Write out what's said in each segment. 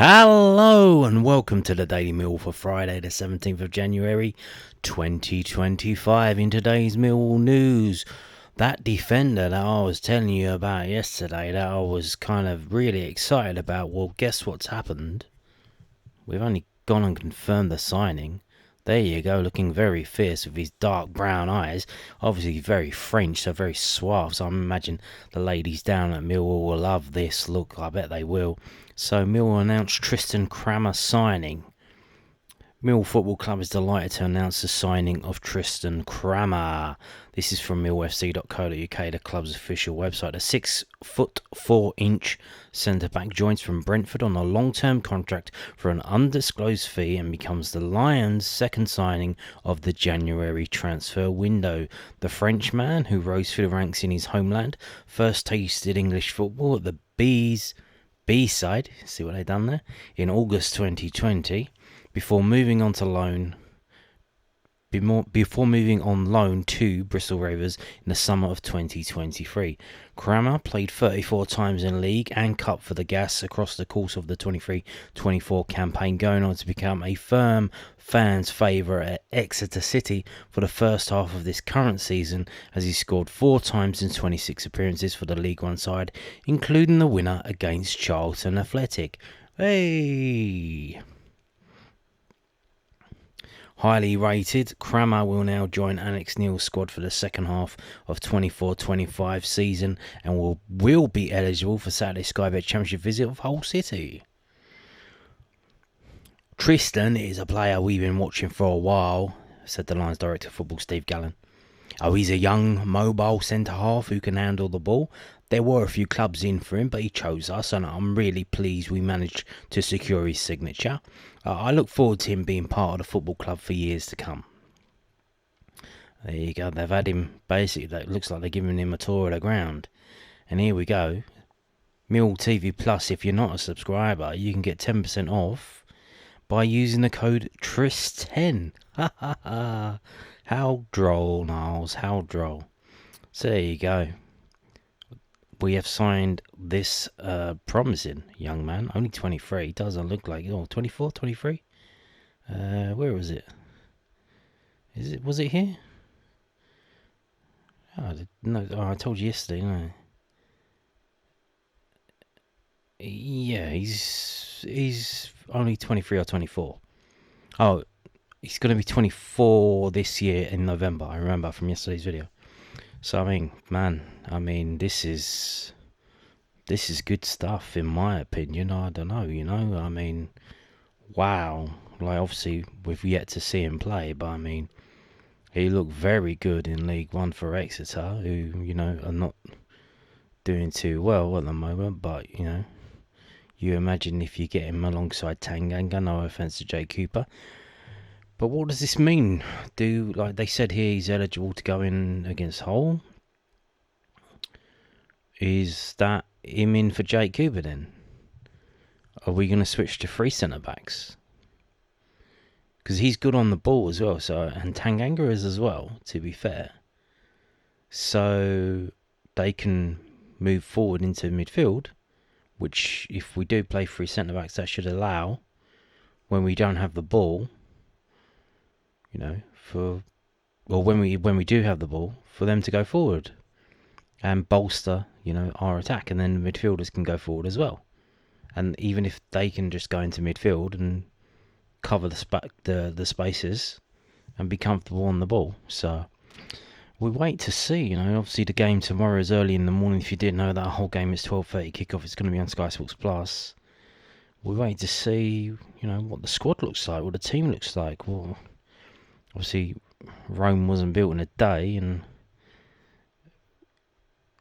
Hello and welcome to the Daily Mill for Friday the 17th of January 2025. In today's Millwall news, that defender that I was telling you about yesterday that I was kind of really excited about, well, guess what's happened? We've only gone and confirmed the signing. There you go, looking very fierce with his dark brown eyes. Obviously very French, so very suave. So I imagine the ladies down at Millwall will love this look. I bet they will. So Millwall announced Tristan Crama signing. Millwall Football Club is delighted to announce the signing of Tristan Crama. This is from millfc.co.uk, the club's official website. A 6'4" centre-back joins from Brentford on a long-term contract for an undisclosed fee and becomes the Lions' second signing of the January transfer window. The Frenchman, who rose through the ranks in his homeland, first tasted English football at the B-side, see what they've done there, in August 2020. Before moving on loan to Bristol Rovers in the summer of 2023. Crama played 34 times in league and cup for the Gas across the course of the 23-24 campaign, going on to become a firm fans' favourite at Exeter City for the first half of this current season, as he scored 4 times in 26 appearances for the League One side, including the winner against Charlton Athletic. Hey! Highly rated, Crama will now join Alex Neil's squad for the second half of 24-25 season and will be eligible for Saturday Sky Bet Championship visit of Hull City. Tristan is a player we've been watching for a while, said the Lions Director of Football Steve Gallen. He's a young, mobile centre-half who can handle the ball. There were a few clubs in for him, but he chose us, and I'm really pleased we managed to secure his signature. I look forward to him being part of the football club for years to come. There you go. They've had him, basically, it looks like they're giving him a tour of the ground. And here we go. Mill TV Plus, if you're not a subscriber, you can get 10% off by using the code TRIS10. Ha ha ha. How droll, Niles, how droll. So there you go. We have signed this promising young man, only 23, doesn't look like, 24, 23? Where was it? Was it here? I told you yesterday, no. Yeah, he's only 23 or 24. Oh, he's going to be 24 this year in November, I remember from yesterday's video. So, this is good stuff, in my opinion. I don't know, wow. Like, obviously, we've yet to see him play, but, he looked very good in League One for Exeter, who, are not doing too well at the moment, but, you imagine if you get him alongside Tanganga, no offence to Jake Cooper. But what does this mean? Like they said here, he's eligible to go in against Hull. Is that him in for Jake Cooper then? Are we going to switch to 3 centre-backs? Because he's good on the ball as well, and Tanganga is as well, to be fair. So they can move forward into midfield, which if we do play 3 centre-backs, that should allow, when we don't have the ball, when we do have the ball, for them to go forward and bolster, our attack, and then the midfielders can go forward as well. And even if they can just go into midfield and cover the spaces and be comfortable on the ball. So we wait to see. Obviously the game tomorrow is early in the morning. If you didn't know, that whole game is 12:30 kickoff. It's going to be on Sky Sports Plus. We wait to see, what the squad looks like, what the team looks like. Well, obviously, Rome wasn't built in a day, and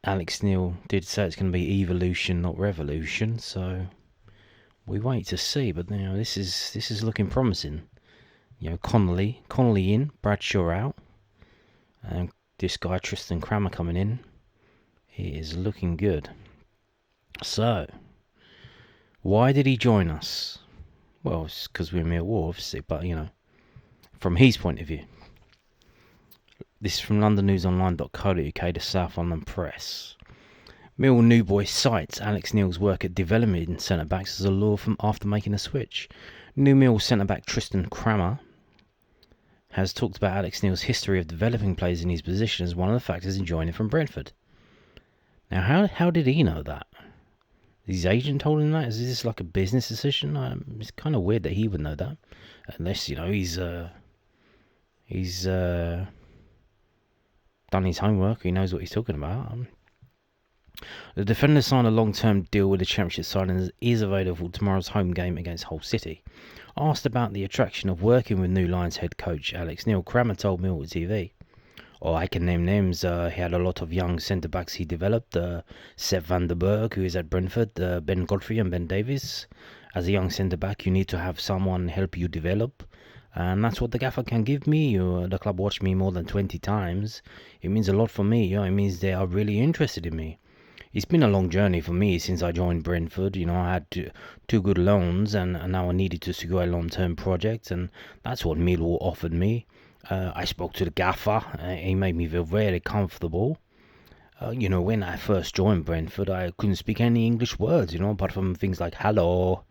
Alex Neil did say it's going to be evolution, not revolution. So we wait to see. But this is looking promising. Connolly in, Bradshaw out, and this guy Tristan Crama coming in. He is looking good. So, why did he join us? Well, it's because we're Millwall, obviously, but from his point of view. This is from LondonNewsOnline.co.uk, the South London Press. Mill New Boy cites Alex Neil's work at developing centre-backs as a lure from after making a switch. New Mill centre-back Tristan Crama has talked about Alex Neil's history of developing players in his position as one of the factors in joining from Brentford. Now, how did he know that? His agent told him that? Is this like a business decision? It's kind of weird that he would know that, unless he's done his homework. He knows what he's talking about. The defender signed a long-term deal with the Championship side and is available for tomorrow's home game against Hull City. Asked about the attraction of working with New Lions head coach Alex Neil, Crama told Millwall TV. I can name names. He had a lot of young centre-backs he developed. Seth van der Berg, who is at Brentford, Ben Godfrey and Ben Davies. As a young centre-back, you need to have someone help you develop. And that's what the gaffer can give me. The club watched me more than 20 times. It means a lot for me. It means they are really interested in me. It's been a long journey for me since I joined Brentford. I had two good loans and now I needed to secure a long-term project, and that's what Millwall offered me. I spoke to the gaffer. He made me feel very comfortable. When I first joined Brentford, I couldn't speak any English words, apart from things like hello.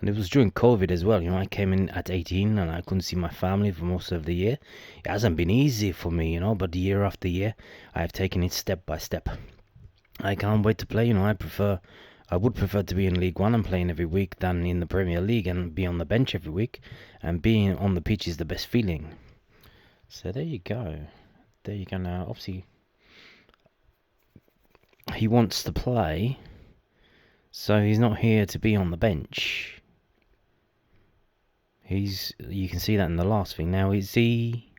And it was during COVID as well. I came in at 18 and I couldn't see my family for most of the year. It hasn't been easy for me, but year after year, I have taken it step by step. I can't wait to play. I would prefer to be in League One and playing every week than in the Premier League and be on the bench every week. And being on the pitch is the best feeling. So there you go. Now, obviously, he wants to play, so he's not here to be on the bench. You can see that in the last thing. Now, is he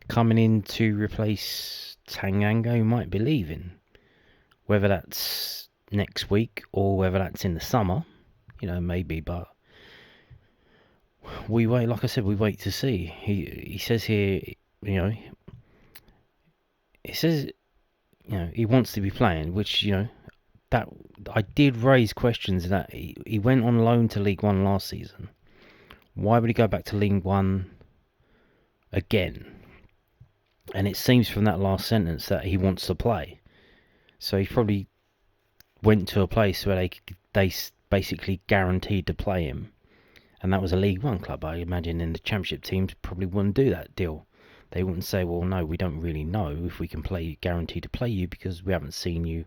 coming in to replace Tanganga, who might be leaving? Whether that's next week or whether that's in the summer, maybe, but we wait. Like I said, we wait to see. He says here, he says, he wants to be playing, which, that I did raise questions that he went on loan to League One last season. Why would he go back to League One again? And it seems from that last sentence that he wants to play. So he probably went to a place where they basically guaranteed to play him. And that was a League One club. I imagine in the Championship teams probably wouldn't do that deal. They wouldn't say, well, no, we don't really know if we can guarantee to play you because we haven't seen you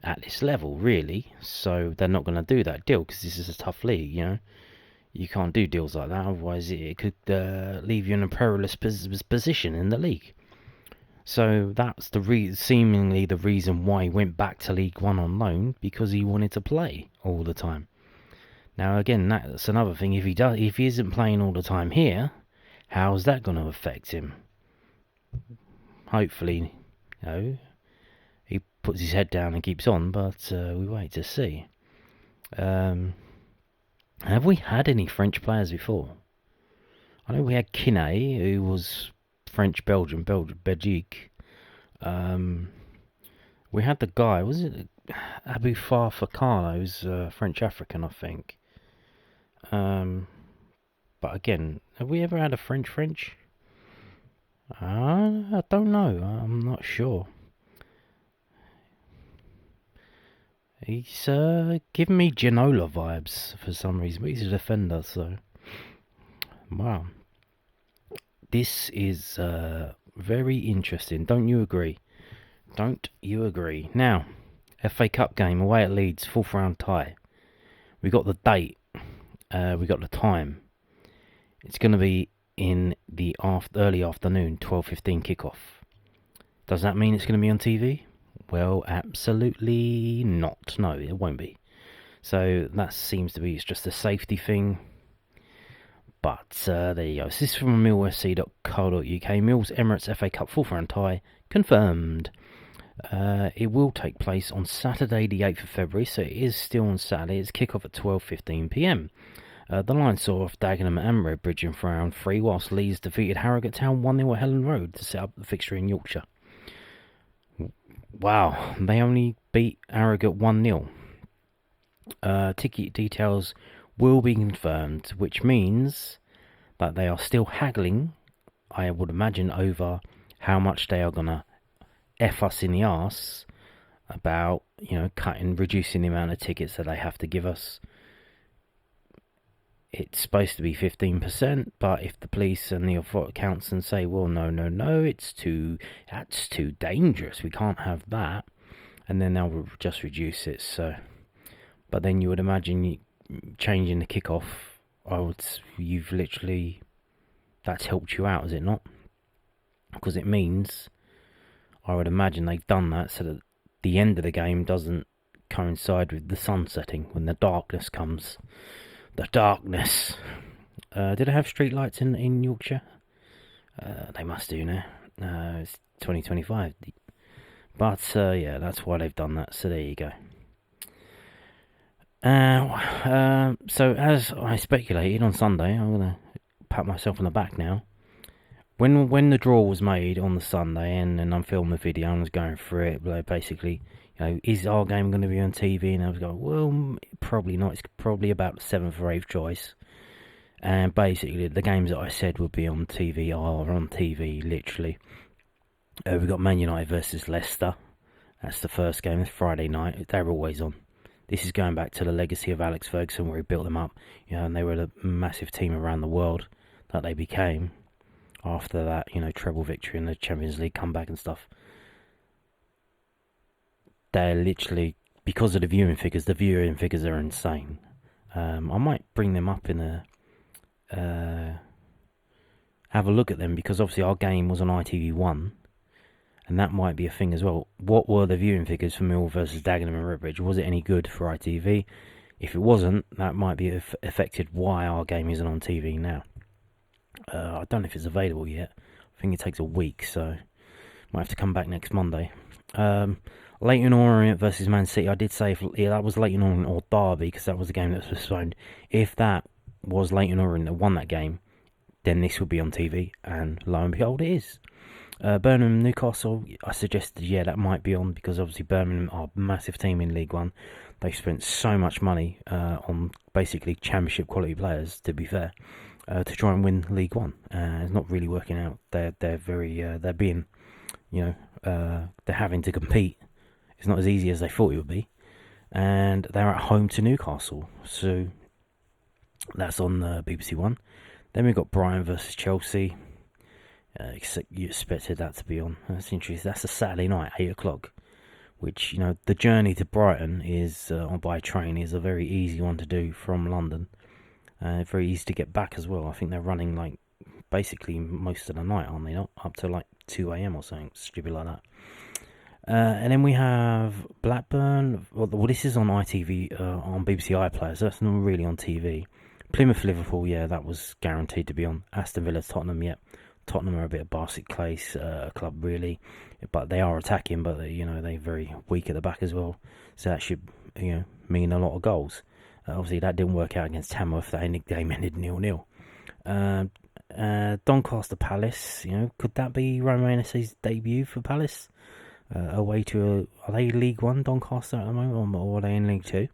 at this level, really. So they're not going to do that deal because this is a tough league, You can't do deals like that, otherwise it could leave you in a perilous position in the league. So that's seemingly the reason why he went back to League One on loan, because he wanted to play all the time. Now again, that's another thing. If he isn't playing all the time here, how's that going to affect him? Hopefully, he puts his head down and keeps on, but we wait to see. Have we had any French players before? I know we had Kiné, who was French, Belgium, Belgique. We had the guy, was it Abu Fakano, who's French African, I think. But again, have we ever had a French? I don't know. I'm not sure. He's giving me Ginola vibes for some reason, but he's a defender, so wow. This is very interesting. Don't you agree? Now, FA Cup game away at Leeds, 4th round tie. We got the date. We got the time. It's going to be in the early afternoon, 12:15 kickoff. Does that mean it's going to be on TV? Well, absolutely not. No, it won't be. So that seems to be it's just a safety thing. But there you go. So this is from millfc.co.uk. Mills Emirates FA Cup 4th round tie confirmed. It will take place on Saturday the 8th of February, so it is still on Saturday. It's kick-off at 12:15 p.m. The Lions saw off Dagenham and Redbridge in round 3, whilst Leeds defeated Harrogate Town 1-0 at Helen Road to set up the fixture in Yorkshire. Wow, they only beat Harrogate 1-0. Ticket details will be confirmed, which means that they are still haggling, I would imagine, over how much they are going to F us in the arse about, reducing the amount of tickets that they have to give us. It's supposed to be 15%, but if the police and the council say, well, no, that's too dangerous, we can't have that, and then they'll just reduce it. So, but then you would imagine changing the kickoff, you've literally, that's helped you out, is it not? Because it means, I would imagine they've done that so that the end of the game doesn't coincide with the sun setting when the darkness comes. The darkness. Did I have street lights in Yorkshire? They must do now. It's 2025. But yeah, that's why they've done that. So there you go. So as I speculated on Sunday, I'm gonna pat myself on the back now. When the draw was made on the Sunday, and I'm filming the video, I was going through it, but basically, is our game going to be on TV? And I was going, well, probably not. It's probably about the 7th or 8th choice. And basically, the games that I said would be on TV are on TV, literally. We've got Man United versus Leicester. That's the first game. It's Friday night. They're always on. This is going back to the legacy of Alex Ferguson, where he built them up, and they were a massive team around the world that they became. After that, treble victory in the Champions League comeback and stuff. They're literally, because of the viewing figures are insane. I might bring them up in have a look at them, because obviously our game was on ITV1, and that might be a thing as well. What were the viewing figures for Millwall versus Dagenham and Redbridge? Was it any good for ITV? If it wasn't, that might be affected why our game isn't on TV now. I don't know if it's available yet. I think it takes a week, so might have to come back next Monday. Leyton Orient versus Man City. I did say that was Leyton Orient or Derby, because that was the game that was postponed. If that was Leyton Orient that won that game, then this would be on TV, and lo and behold, it is. Birmingham Newcastle. I suggested, that might be on, because obviously Birmingham are a massive team in League One. They've spent so much money on basically championship quality players, to be fair. To try and win League One. It's not really working out. They're very they're being, they're having to compete. It's not as easy as they thought it would be, and they're at home to Newcastle. So that's on BBC One. Then we've got Brighton versus Chelsea. You expected that to be on. That's interesting. That's a Saturday night, 8:00. Which, the journey to Brighton is by train is a very easy one to do from London. Very easy to get back as well. I think they're running basically most of the night, aren't they? Not up to 2 a.m. or something stupid like that. And then we have Blackburn. Well, this is on ITV, on BBC iPlayer, so that's not really on TV. Plymouth Liverpool, that was guaranteed to be on. Aston Villa Tottenham, Tottenham are a bit of basket case club, really, but they are attacking, but they're very weak at the back as well. So that should mean a lot of goals. Obviously, that didn't work out against Tamworth. That game ended 0-0. Doncaster Palace, could that be Romain Esses' debut for Palace? Away to are they League One, Doncaster at the moment, or are they in League Two?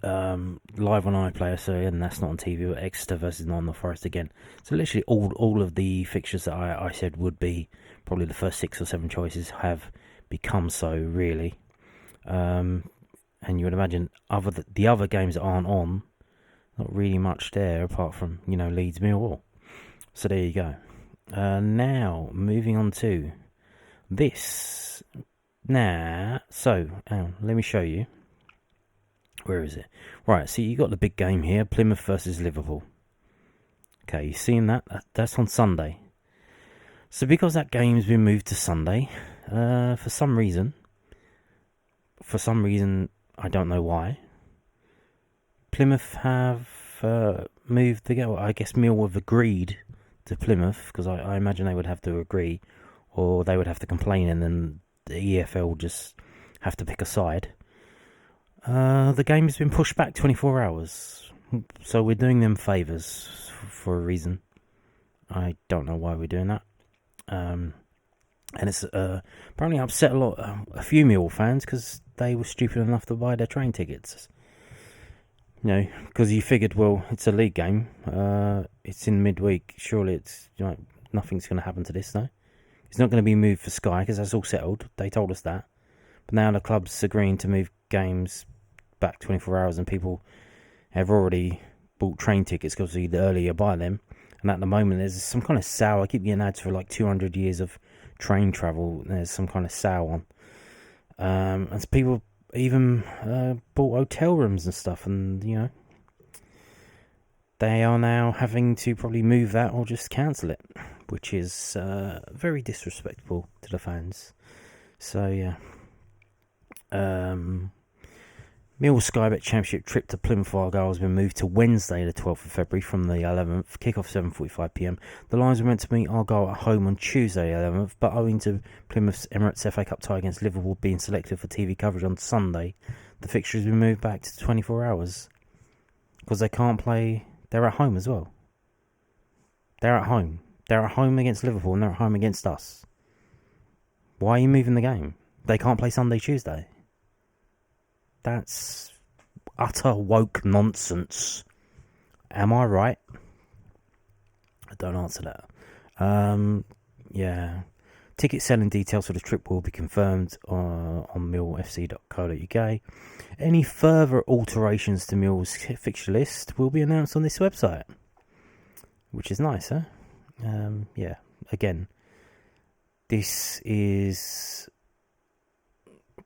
Live on iPlayer, so and that's not on TV. But Exeter versus Nottingham Forest again. So literally all of the fixtures that I said would be probably the first 6 or 7 choices have become so, really. And you would imagine the other games that aren't on, not really much there apart from Leeds Millwall. So there you go. Now moving on to this. So let me show you. Where is it? Right. So you got the big game here: Plymouth versus Liverpool. Okay, you seen that? That's on Sunday. So because that game's been moved to Sunday, for some reason, I don't know why, Plymouth have moved the game. I guess Mill have agreed to Plymouth, because I imagine they would have to agree, or they would have to complain, and then the EFL would just have to pick a side. The game has been pushed back 24 hours, so we're doing them favours for a reason. I don't know why we're doing that. And it's apparently upset a few Millwall fans, because they were stupid enough to buy their train tickets. Because you figured, well, it's a league game. It's in midweek. Surely it's nothing's going to happen to this, no. It's not going to be moved for Sky, because that's all settled. They told us that. But now the club's agreeing to move games back 24 hours, and people have already bought train tickets because the earlier you buy them. And at the moment, there's some kind of sale. I keep getting ads for like 200 years of train travel. There's some kind of sale on. And so people even bought hotel rooms and stuff. And, they are now having to probably move that or just cancel it, which is very disrespectful to the fans. So, yeah. Millwall Skybet Championship trip to Plymouth Argyle has been moved to Wednesday the 12th of February from the 11th, kick-off 7:45pm. The Lions were meant to meet Argyle at home on Tuesday the 11th, but owing to Plymouth's Emirates FA Cup tie against Liverpool being selected for TV coverage on Sunday, the fixture has been moved back to 24 hours. Because they can't play, they're at home as well. They're at home. They're at home against Liverpool and they're at home against us. Why are you moving the game? They can't play Sunday, Tuesday. That's utter woke nonsense. Am I right? I don't answer that. Yeah. Ticket selling details for the trip will be confirmed on millfc.co.uk. Any further alterations to Mill's fixture list will be announced on this website. Which is nice, huh? Yeah. Again, this is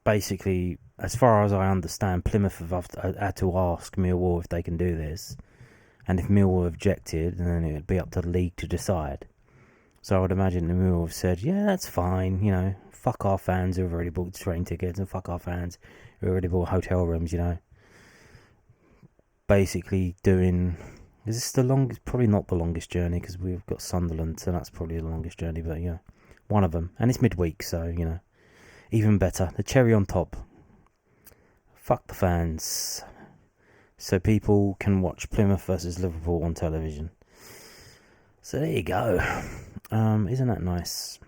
basically, as far as I understand, Plymouth have had to ask Millwall if they can do this. And if Millwall objected, then it would be up to the league to decide. So I would imagine the Millwall have said, yeah, that's fine, fuck our fans who have already bought train tickets, and fuck our fans who already bought hotel rooms, Basically doing, is this the longest? Probably not the longest journey, because we've got Sunderland, so that's probably the longest journey, but yeah, one of them. And it's midweek, so, even better. The cherry on top. Fuck the fans. So people can watch Plymouth versus Liverpool on television. So there you go. Isn't that nice?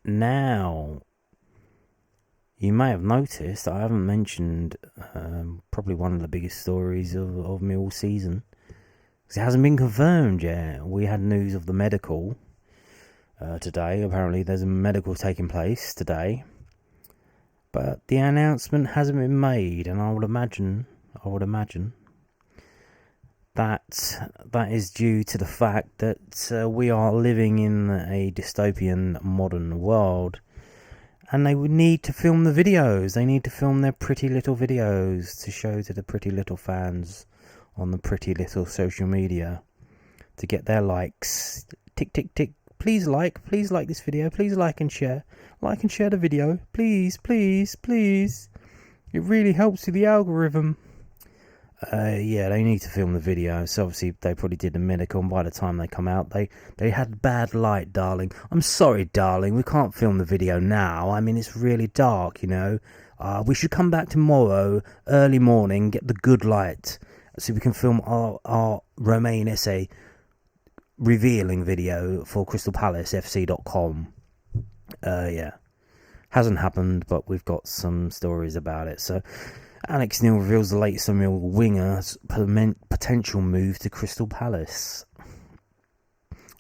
Now, you may have noticed I haven't mentioned probably one of the biggest stories of Millwall season. Because it hasn't been confirmed yet. We had news of the medical today. Apparently there's a medical taking place today. But the announcement hasn't been made, and I would imagine that is due to the fact that we are living in a dystopian modern world, and they would need to film the videos. They need to film their pretty little videos to show to the pretty little fans on the pretty little social media to get their likes. Tick, tick, tick. Please like this video. Please like and share. Like and share the video. Please, please, please. It really helps with the algorithm. Yeah, they need to film the video. So obviously they probably did the medical, and by the time they come out, they had bad light, darling. I'm sorry, darling, we can't film the video now. I mean, it's really dark, we should come back tomorrow, early morning, get the good light, so we can film our Romain Esses revealing video for crystalpalacefc.com. Yeah. Hasn't happened, but we've got some stories about it. So Alex Neil reveals the latest on Millwall winger's potential move to Crystal Palace,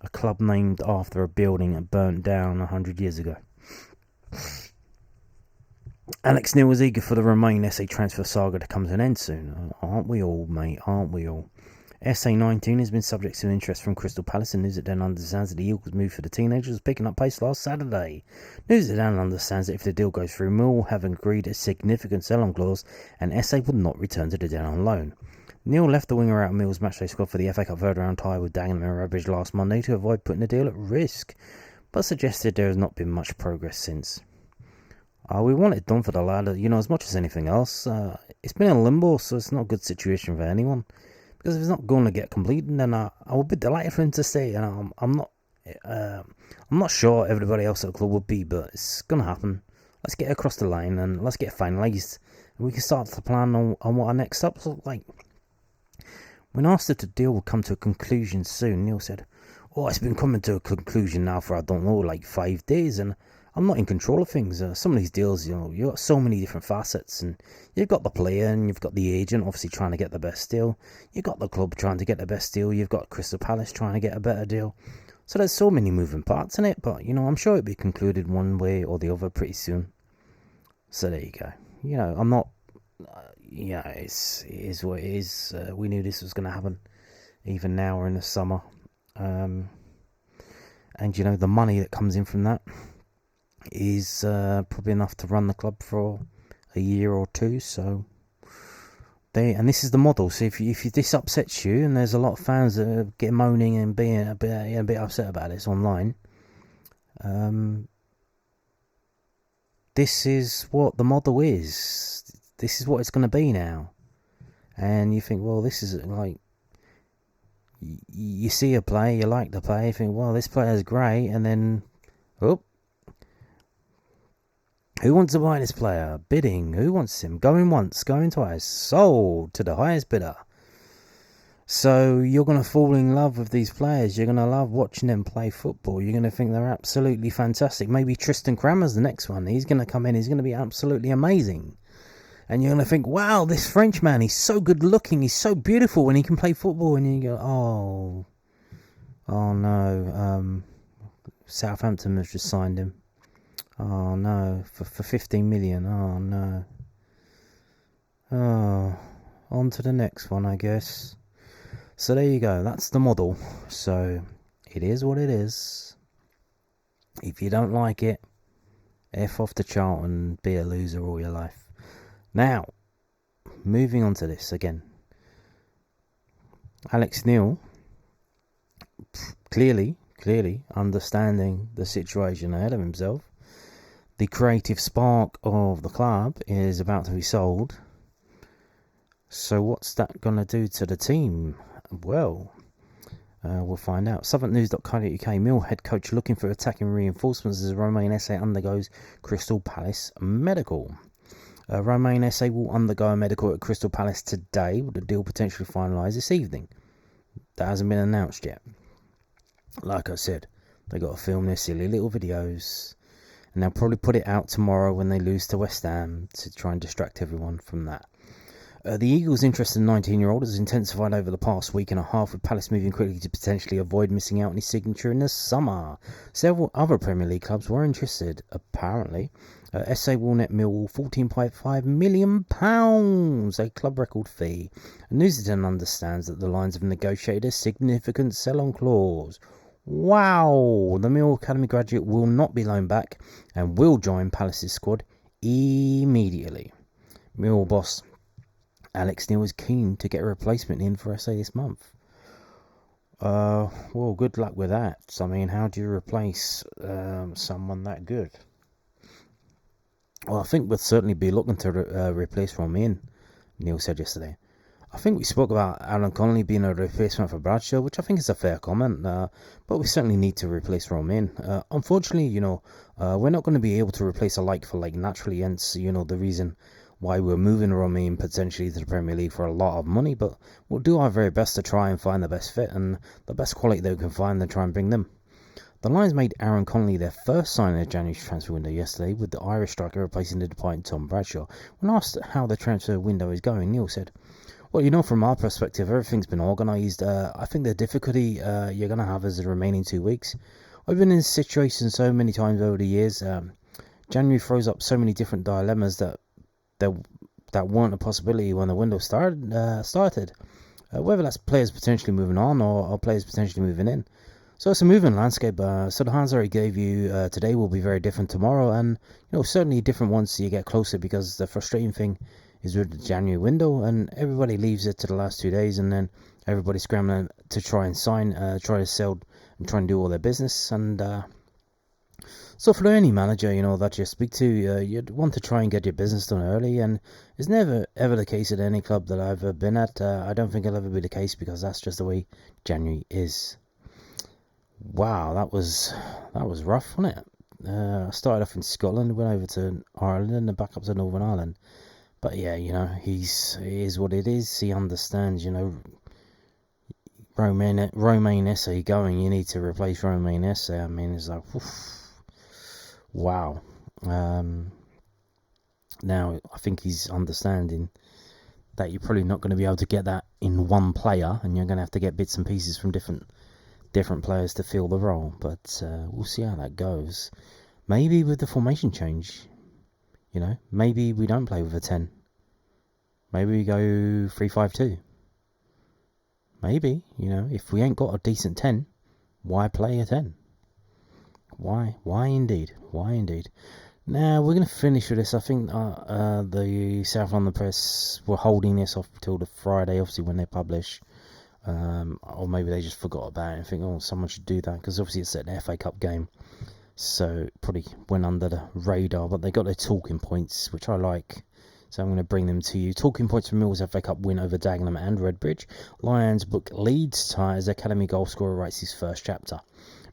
a club named after a building that burnt down 100 years ago. Alex Neil was eager for the Romain Esses transfer saga to come to an end soon. Aren't we all, mate? Aren't we all? SA19 has been subject to interest from Crystal Palace, and news that then understands that the Eagles' move for the teenagers was picking up pace last Saturday. News that then understands that if the deal goes through, Millwall have agreed a significant sell-on clause, and SA would not return to the Den on loan. Neil left the winger out of Mill's matchday squad for the FA Cup third round tie with Dagenham and Redbridge last Monday to avoid putting the deal at risk, but suggested there has not been much progress since. We want it done for the lad, as much as anything else. It's been in limbo, so it's not a good situation for anyone. Because if it's not going to get completed, then I would be delighted for him to stay. And I'm not sure everybody else at the club would be, but it's going to happen. Let's get across the line and let's get it finalised. And we can start to plan on what our next steps look like. When asked if the deal would come to a conclusion soon, Neil said, it's been coming to a conclusion now for, 5 days, and I'm not in control of things. Some of these deals, you've got so many different facets, and you've got the player and you've got the agent obviously trying to get the best deal. You've got the club trying to get the best deal. You've got Crystal Palace trying to get a better deal. So there's so many moving parts in it, but, I'm sure it'll be concluded one way or the other pretty soon. So there you go. I'm not. It is what it is. We knew this was going to happen, even now or in the summer. And the money that comes in from that is probably enough to run the club for a year or two. So and this is the model. So if this upsets you, and there's a lot of fans that get moaning and being a bit upset about this online, this is what the model is. This is what it's going to be now. And you think, well, this is like, you see a play, you like the play, you think, well, this player's great, and then, who wants to buy this player? Bidding, who wants him? Going once, going twice, sold to the highest bidder. So you're going to fall in love with these players. You're going to love watching them play football. You're going to think they're absolutely fantastic. Maybe Tristan Crama's the next one. He's going to come in. He's going to be absolutely amazing. And you're going to think, wow, this French man, he's so good looking. He's so beautiful when he can play football. And you go, oh no. Southampton has just signed him. Oh no, for 15 million. Oh no. Oh, on to the next one, I guess. So there you go, that's the model. So it is what it is. If you don't like it, F off the chart and be a loser all your life. Now, moving on to this again. Alex Neil, clearly understanding the situation ahead of himself. The creative spark of the club is about to be sold. So what's that going to do to the team? Well, we'll find out. Southwarknews.co.uk, Mill head coach looking for attacking reinforcements as Romain Esses undergoes Crystal Palace medical. Romain Esses will undergo a medical at Crystal Palace today, with the deal potentially finalised this evening. That hasn't been announced yet. Like I said, they got to film their silly little videos, and they'll probably put it out tomorrow when they lose to West Ham to try and distract everyone from that. The Eagles' interest in the 19-year-old has intensified over the past week and a half, with Palace moving quickly to potentially avoid missing out on his signature in the summer. Several other Premier League clubs were interested, apparently. Esses will net Millwall £14.5 million, a club record fee. Newsden understands that the Lions have negotiated a significant sell-on clause. Wow! The Mill Academy graduate will not be loaned back and will join Palace's squad immediately. Mill boss Alex Neil is keen to get a replacement in for Esses this month. Well, good luck with that. I mean, how do you replace someone that good? Well, I think we'll certainly be looking to replace Romain, Neil said yesterday. I think we spoke about Aaron Connolly being a replacement for Bradshaw, which I think is a fair comment, but we certainly need to replace Romain. Unfortunately, we're not going to be able to replace a like for like naturally, hence, the reason why we're moving Romain potentially to the Premier League for a lot of money, but we'll do our very best to try and find the best fit and the best quality that we can find and try and bring them. The Lions made Aaron Connolly their first signing of the January transfer window yesterday, with the Irish striker replacing the departing Tom Bradshaw. When asked how the transfer window is going, Neil said, well, from our perspective, everything's been organised. I think the difficulty you're going to have is the remaining 2 weeks. I've been in this situation so many times over the years. January throws up so many different dilemmas that weren't a possibility when the window started. Whether that's players potentially moving on or players potentially moving in. So it's a moving landscape. So the hands I gave you today will be very different tomorrow, and certainly different once you get closer, because the frustrating thing is with the January window, and everybody leaves it to the last 2 days, and then everybody's scrambling to try and sign, try to sell, and try and do all their business. And so for any manager, that you speak to, you'd want to try and get your business done early, and it's never ever the case at any club that I've ever been at. I don't think it'll ever be the case, because that's just the way January is. Wow, that was rough, wasn't it? I started off in Scotland, went over to Ireland, and then back up to Northern Ireland. But yeah, it is what it is. He understands, Romain Esses going, you need to replace Romain Esses. I mean, it's like, oof, wow. Now, I think he's understanding that you're probably not going to be able to get that in one player, and you're going to have to get bits and pieces from different players to fill the role. But we'll see how that goes. Maybe with the formation change, You know, maybe we don't play with a 10. Maybe we go 3-5-2. Maybe, you know, if we ain't got a decent 10, why play a 10? Why indeed? Now, we're going to finish with this. I think the South London Press were holding this off till the Friday, obviously, when they publish. Or maybe they just forgot about it and think, oh, someone should do that. Because obviously it's an FA Cup game. So it probably went under the radar. But they got their talking points, which I like. So I'm going to bring them to you. Talking points from Millwall's FA Cup win over Dagenham and Redbridge. Lions book Leeds tie as academy goal scorer writes his first chapter.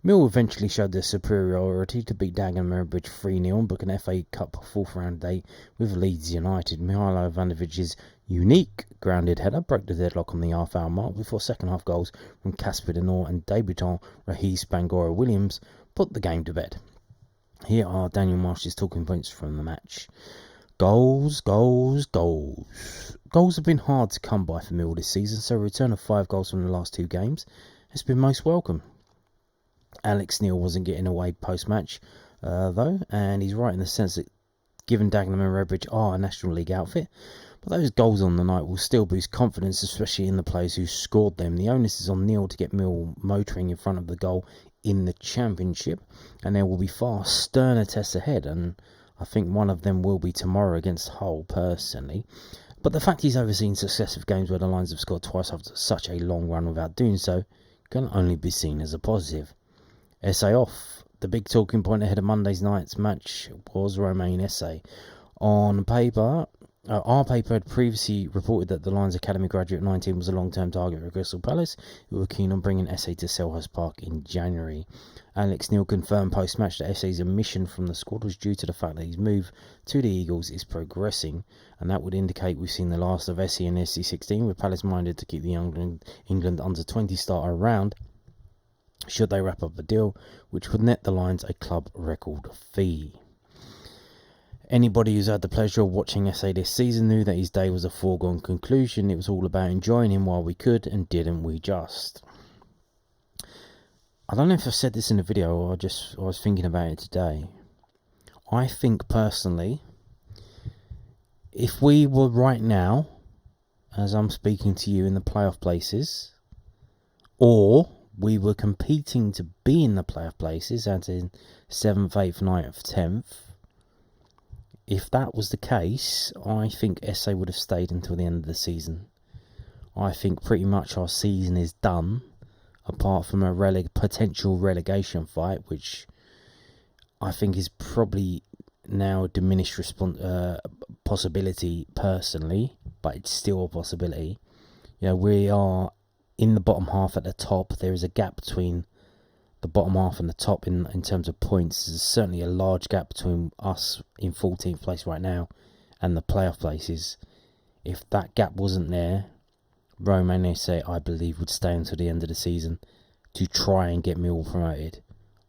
Mill eventually showed their superiority to beat Dagenham and Redbridge 3-0 and book an FA Cup fourth round date with Leeds United. Mihailo Ivanović's unique grounded header broke the deadlock on the half-hour mark before second-half goals from Casper Denor and debutant Rahis Bangora Williams put the game to bed. Here are Daniel Marsh's talking points from the match. Goals. Goals have been hard to come by for Mill this season, so a return of 5 goals from the last 2 games has been most welcome. Alex Neil wasn't getting away post-match, though, and he's right in the sense that given Dagenham and Redbridge are a National League outfit, but those goals on the night will still boost confidence, especially in the players who scored them. The onus is on Neil to get Mill motoring in front of the goal in the Championship, and there will be far sterner tests ahead, and I think one of them will be tomorrow against Hull, personally. But the fact he's overseen successive games where the Lions have scored twice after such a long run without doing so can only be seen as a positive. Essay off. The big talking point ahead of Monday's night's match was Romain Esses. On paper, our paper had previously reported that the Lions Academy graduate 19 was a long-term target for Crystal Palace, who were keen on bringing Esses to Selhurst Park in January. Alex Neil confirmed post-match that Esses' omission from the squad was due to the fact that his move to the Eagles is progressing, and that would indicate we've seen the last of Esses in SC16, with Palace minded to keep the England under-20 starter around should they wrap up a deal which would net the Lions a club record fee. Anybody who's had the pleasure of watching Esses this season knew that his day was a foregone conclusion. It was all about enjoying him while we could, and didn't we just? I don't know if I said this in a video or I was thinking about it today. I think personally, if we were right now, as I'm speaking to you, in the playoff places, or we were competing to be in the playoff places, as in 7th, 8th, 9th, 10th. If that was the case, I think Esses would have stayed until the end of the season. I think pretty much our season is done, apart from a potential relegation fight, which I think is probably now a diminished possibility personally, but it's still a possibility. You know, we are in the bottom half at the top. There is a gap between the bottom half and the top in terms of points. There's certainly a large gap between us in 14th place right now and the playoff places. If that gap wasn't there, Romain Esses, I believe, would stay until the end of the season to try and get Millwall promoted,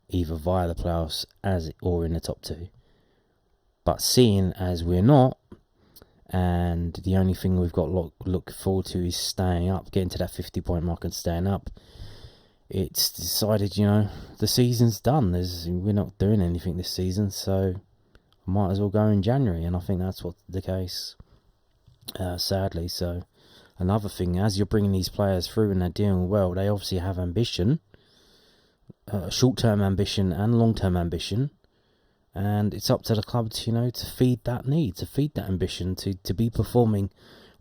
either via the playoffs or in the top 2. But seeing as we're not, and the only thing we've got look forward to is staying up, getting to that 50-point mark and staying up, it's decided, you know, the season's done. We're not doing anything this season, so I might as well go in January, and I think that's what's the case, sadly. So another thing, as you're bringing these players through and they're doing well, they obviously have ambition, short-term ambition and long-term ambition. And it's up to the club to, you know, to feed that need, to feed that ambition, to be performing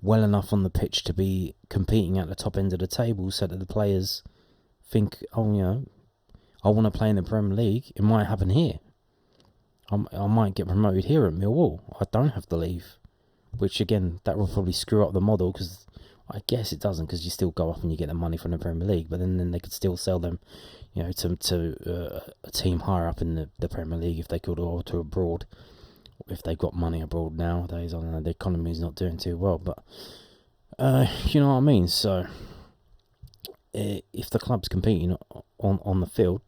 well enough on the pitch to be competing at the top end of the table, so that the players think, oh, you know, I want to play in the Premier League. It might happen here. I might get promoted here at Millwall. I don't have to leave. Which, again, that will probably screw up the model, because I guess it doesn't, because you still go up and you get the money from the Premier League, but then they could still sell them, you know, to a team higher up in the Premier League if they could, or to abroad, if they've got money abroad nowadays. I don't know, the economy is not doing too well, but you know what I mean. So if the club's competing on the field,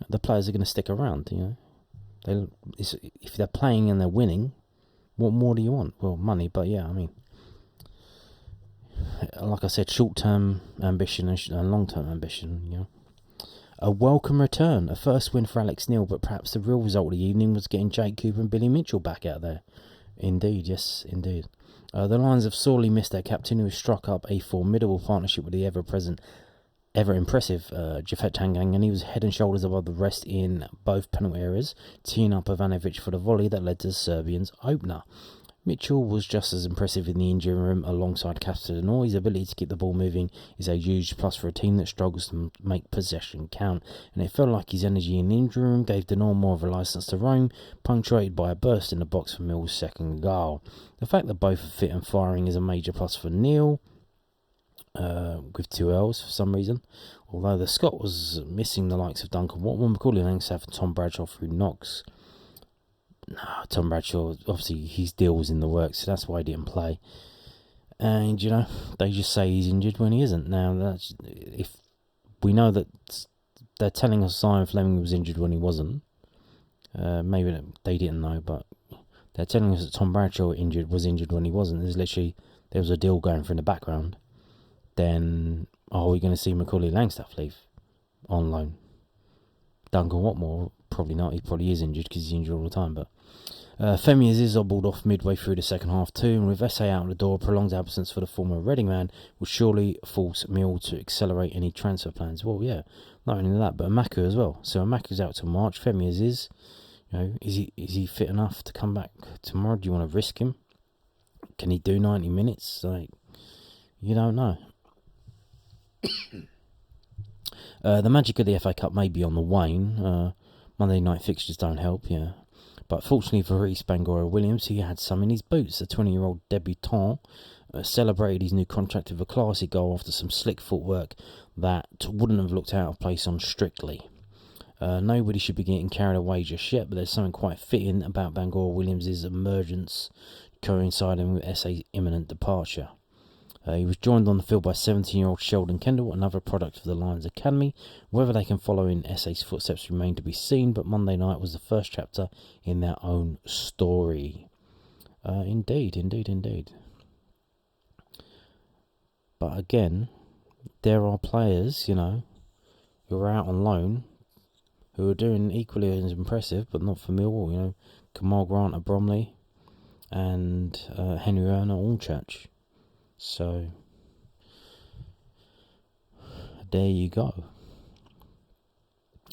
the players are going to stick around. You know, if they're playing and they're winning, what more do you want? Well, money, but yeah, I mean, like I said, short-term ambition and long-term ambition, you know. A welcome return, a first win for Alex Neil, but perhaps the real result of the evening was getting Jake Cooper and Billy Mitchell back out there. Indeed, yes, indeed. The Lions have sorely missed their captain, who has struck up a formidable partnership with the ever impressive Jafet Tangang, and he was head and shoulders above the rest in both penalty areas, teeing up Ivanovic for the volley that led to the Serbians' opener. Mitchell was just as impressive in the injury room alongside Castellano. His ability to keep the ball moving is a huge plus for a team that struggles to make possession count, and it felt like his energy in the injury room gave Denor more of a licence to roam, punctuated by a burst in the box for Mill's second goal. The fact that both are fit and firing is a major plus for Neil, with 2 L's for some reason, although the Scot was missing the likes of Duncan Watman, Macaulay Langstaff and Tom Bradshaw through knocks. No, Tom Bradshaw, obviously his deal was in the works, so that's why he didn't play. And, they just say he's injured when he isn't. Now, that's, if we know that they're telling us Simon Fleming was injured when he wasn't, maybe they didn't know, but they're telling us that Tom Bradshaw was injured when he wasn't. There was a deal going for in the background. Then, are we going to see Macaulay Langstaff leave on loan? Duncan Watmore, probably not. He probably is injured because he's injured all the time. But Femi is hobbled off midway through the second half too, and with Esse out the door, prolonged absence for the former Reading man will surely force Mill to accelerate any transfer plans. Well, yeah, not only that, but Amaku as well. So Amaku's out till March. Femi is he fit enough to come back tomorrow? Do you want to risk him? Can he do 90 minutes? You don't know. The magic of the FA Cup may be on the wane. Monday night fixtures don't help, yeah. But fortunately for Reece Bangura Williams, he had some in his boots. The 20-year-old debutant celebrated his new contract with a classy goal after some slick footwork that wouldn't have looked out of place on Strictly. Nobody should be getting carried away just yet, but there's something quite fitting about Bangura Williams' emergence coinciding with Esse's imminent departure. He was joined on the field by 17-year-old Sheldon Kendall, another product of the Lions Academy. Whether they can follow in Esse's footsteps remain to be seen, but Monday night was the first chapter in their own story. Indeed. But again, there are players, who are out on loan, who are doing equally as impressive, but not for Millwall. Kamal Grant at Bromley and Henry Erner Allchurch. So, there you go.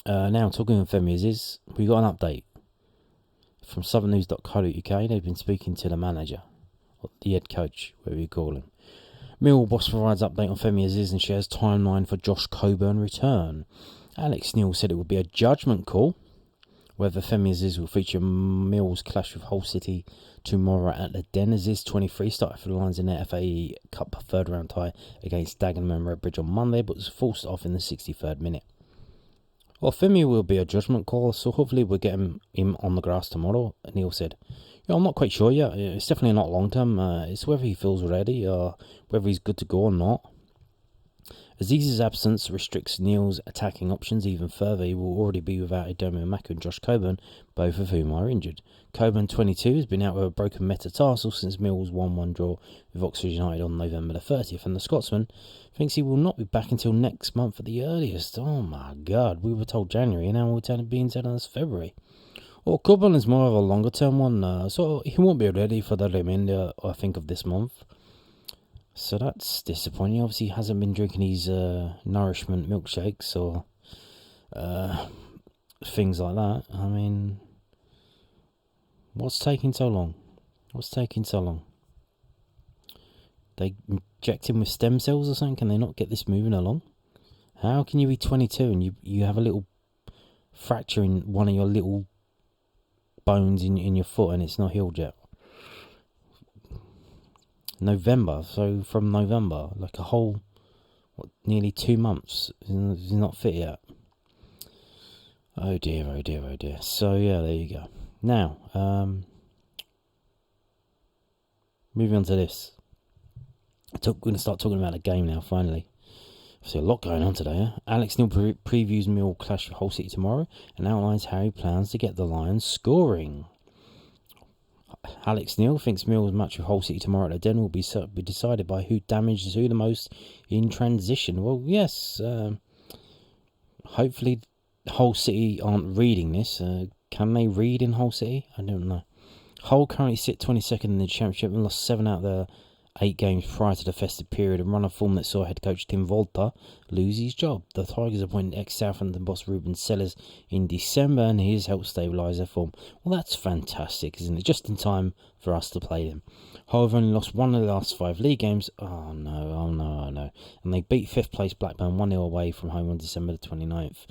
Now, talking of Femi, we got an update from southernnews.co.uk. They've been speaking to the manager, or the head coach, whatever you call him. Millwall boss provides update on Femi Aziz and shares timeline for Josh Coburn return. Alex Neil said it would be a judgment call whether Femi Aziz will feature Mill's clash with Hull City tomorrow at the Den. Aziz, 23, started for the Lions in their FA Cup third round tie against Dagenham and Redbridge on Monday, but was forced off in the 63rd minute. Well, Femi will be a judgment call, so hopefully we'll get him on the grass tomorrow, Neil said. I'm not quite sure yet. It's definitely not long term. It's whether he feels ready or whether he's good to go or not. Aziz's absence restricts Neil's attacking options even further. He will already be without Adomi Amaku and Josh Coburn, both of whom are injured. Coburn, 22, has been out with a broken metatarsal since Mill's 1-1 draw with Oxford United on November the 30th, and the Scotsman thinks he will not be back until next month at the earliest. Oh my God, we were told January, and now we're being told it's February. Well, Coburn is more of a longer term one, so he won't be ready for the remainder, I think, of this month. So that's disappointing. Obviously, he hasn't been drinking his nourishment milkshakes or things like that. I mean, what's taking so long? They inject him with stem cells or something? Can they not get this moving along? How can you be 22 and you have a little fracture in one of your little bones in your foot and it's not healed yet? November, so from November, like a whole, nearly 2 months, he's not fit yet. Oh dear. So yeah, there you go. Now, moving on to this. We're going to start talking about the game now, finally. Obviously a lot going on today, eh? Alex Neil previews Mill clash with Hull City tomorrow and outlines how he plans to get the Lions scoring. Alex Neil thinks Mill's match with Hull City tomorrow at the Den will be decided by who damages who the most in transition. Well, yes. Hopefully, Hull City aren't reading this. Can they read in Hull City? I don't know. Hull currently sit 22nd in the Championship and lost 7 out of their 8 games prior to the festive period, a run of form that saw head coach Tim Volta lose his job. The Tigers appointed ex-Southampton boss Ruben Sellers in December, and he's helped stabilise their form. Well, that's fantastic, isn't it? Just in time for us to play them. Hull have only lost 1 of the last 5 league games. Oh no. And they beat 5th place Blackburn 1-0 away from home on December the 29th,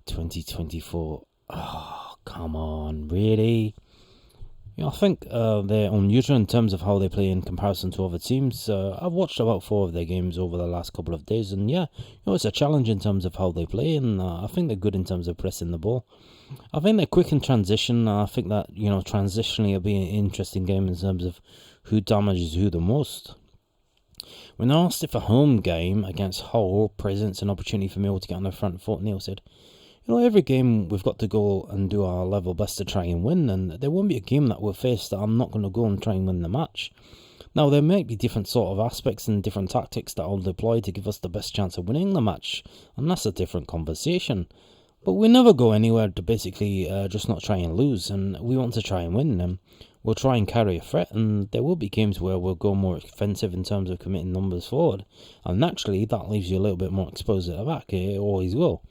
2024. Oh, come on, really? I think they're unusual in terms of how they play in comparison to other teams. I've watched about 4 of their games over the last couple of days, and it's a challenge in terms of how they play, and I think they're good in terms of pressing the ball. I think they're quick in transition. I think that, transitionally it'll be an interesting game in terms of who damages who the most. When asked if a home game against Hull presents an opportunity for Millwall to get on the front foot, Neil said, every game we've got to go and do our level best to try and win, and there won't be a game that we'll face that I'm not going to go and try and win the match. Now, there might be different sort of aspects and different tactics that I'll deploy to give us the best chance of winning the match, and that's a different conversation. But we never go anywhere to basically just not try and lose, and we want to try and win them. We'll try and carry a threat, and there will be games where we'll go more offensive in terms of committing numbers forward, and naturally that leaves you a little bit more exposed at the back. It always will.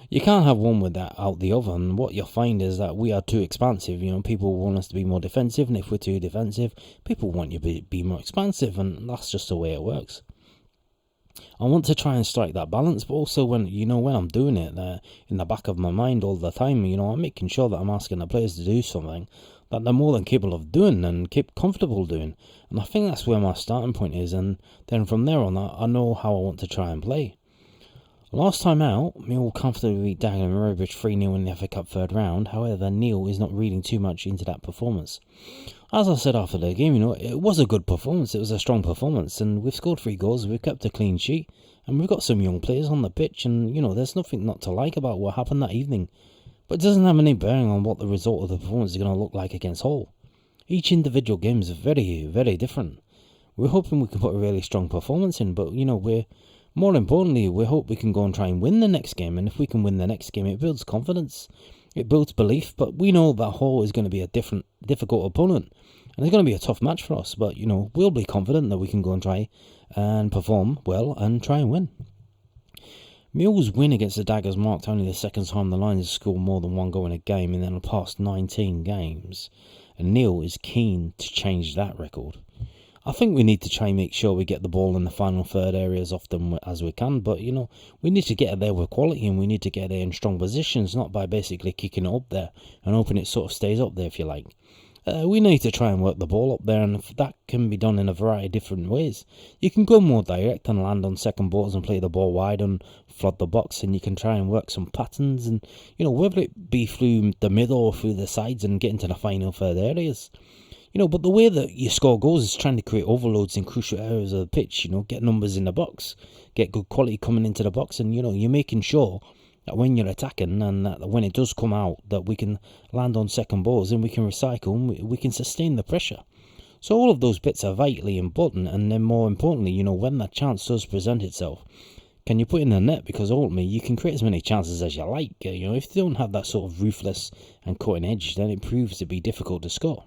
You can't have one without the other, and what you'll find is that we are too expansive. People want us to be more defensive, and if we're too defensive, people want you to be more expansive, and that's just the way it works. I want to try and strike that balance, but also when I'm doing it, in the back of my mind all the time, I'm making sure that I'm asking the players to do something that they're more than capable of doing and keep comfortable doing. And I think that's where my starting point is, and then from there on, I know how I want to try and play. Last time out, Millwall comfortably beat Dagenham and Redbridge 3-0 in the FA Cup third round. However, Neil is not reading too much into that performance. As I said after the game, it was a good performance. It was a strong performance, and we've scored 3 goals, we've kept a clean sheet, and we've got some young players on the pitch, and, there's nothing not to like about what happened that evening. But it doesn't have any bearing on what the result of the performance is going to look like against Hull. Each individual game is very, very different. We're hoping we can put a really strong performance in, but, more importantly, we hope we can go and try and win the next game, and if we can win the next game, it builds confidence, it builds belief, but we know that Hull is going to be a difficult opponent, and it's going to be a tough match for us, but, we'll be confident that we can go and try and perform well and try and win. Millwall's win against the Daggers marked only the second time the Lions have scored more than 1 goal in a game in the past 19 games, and Neil is keen to change that record. I think we need to try and make sure we get the ball in the final third area as often as we can, but, we need to get it there with quality, and we need to get it in strong positions, not by basically kicking it up there and hoping it sort of stays up there, if you like. We need to try and work the ball up there, and that can be done in a variety of different ways. You can go more direct and land on second balls and play the ball wide and flood the box, and you can try and work some patterns, and, whether it be through the middle or through the sides and get into the final third areas. But the way that you score goals is trying to create overloads in crucial areas of the pitch, get numbers in the box, get good quality coming into the box, and, you're making sure that when you're attacking and that when it does come out, that we can land on second balls and we can recycle and we can sustain the pressure. So all of those bits are vitally important, and then more importantly, when that chance does present itself, can you put in the net? Because ultimately you can create as many chances as you like. If you don't have that sort of ruthless and cutting edge, then it proves to be difficult to score.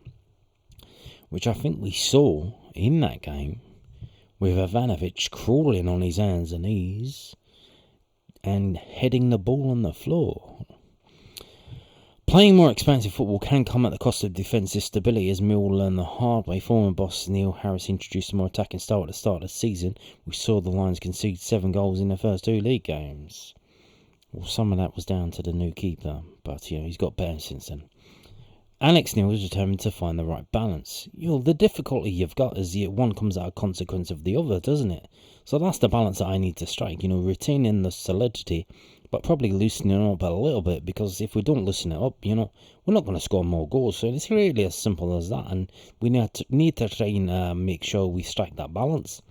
Which I think we saw in that game with Ivanovic crawling on his hands and knees and heading the ball on the floor. Playing more expansive football can come at the cost of defensive stability, as Millwall learned the hard way. Former boss Neil Harris introduced a more attacking style at the start of the season. We saw the Lions concede 7 goals in the first 2 league games. Well, some of that was down to the new keeper, but he's got better since then. Alex Neil is determined to find the right balance. The difficulty you've got is one comes out a consequence of the other, doesn't it? So that's the balance that I need to strike, retaining the solidity, but probably loosening it up a little bit, because if we don't loosen it up, we're not going to score more goals. So it's really as simple as that, and we need to try and make sure we strike that balance.